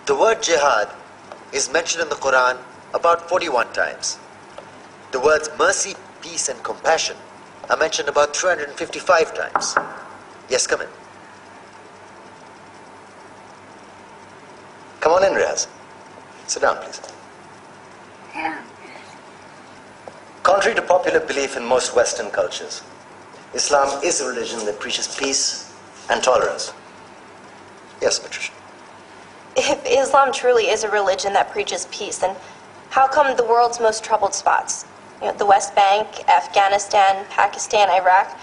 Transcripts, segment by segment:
The word jihad is mentioned in the Quran about 41 times. The words mercy, peace, and compassion are mentioned about 355 times. Yes, come in. Come on in, Riaz. Sit down, please. Contrary to popular belief in most Western cultures, Islam is a religion that preaches peace and tolerance. Yes, Patricia. If Islam truly is a religion that preaches peace, then how come the world's most troubled spots, the West Bank, Afghanistan, Pakistan, Iraq,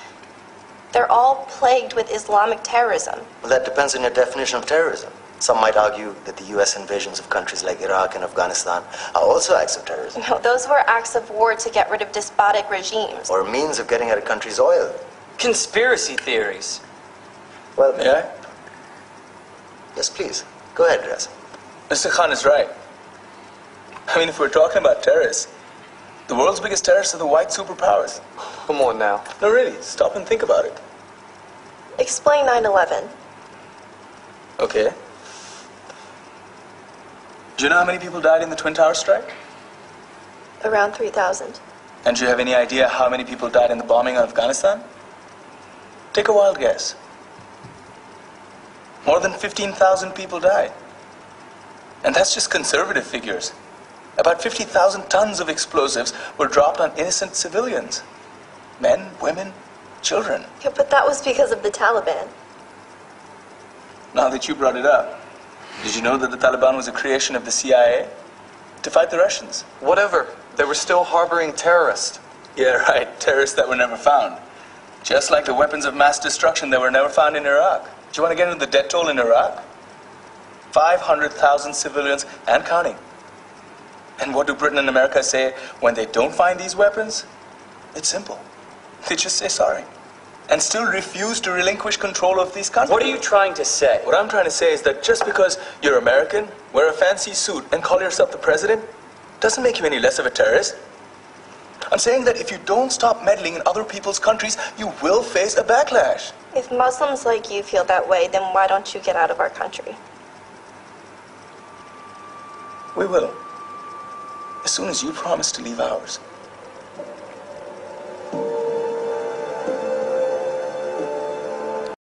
they're all plagued with Islamic terrorism? Well, that depends on your definition of terrorism. Some might argue that the US invasions of countries like Iraq and Afghanistan are also acts of terrorism. No, those were acts of war to get rid of despotic regimes. Or a means of getting at a country's oil. Conspiracy theories. Well, May I? Yes, please. Go ahead, Riaz. Mr. Khan is right. I mean, if we're talking about terrorists, the world's biggest terrorists are the white superpowers. Come on now. No, really, stop and think about it. Explain 9/11. Okay. Do you know how many people died in the Twin Towers strike? Around 3,000. And do you have any idea how many people died in the bombing of Afghanistan? Take a wild guess. More than 15,000 people died. And that's just conservative figures. About 50,000 tons of explosives were dropped on innocent civilians. Men, women, children. Yeah, but that was because of the Taliban. Now that you brought it up, did you know that the Taliban was a creation of the CIA to fight the Russians? Whatever. They were still harboring terrorists. Yeah, right. Terrorists that were never found. Just like the weapons of mass destruction that were never found in Iraq. Do you want to get into the death toll in Iraq? 500,000 civilians and counting. And what do Britain and America say when they don't find these weapons? It's simple. They just say sorry. And still refuse to relinquish control of these countries. What are you trying to say? What I'm trying to say is that just because you're American, wear a fancy suit, and call yourself the president, doesn't make you any less of a terrorist. I'm saying that if you don't stop meddling in other people's countries, you will face a backlash. If Muslims like you feel that way, then why don't you get out of our country? We will. As soon as you promise to leave ours.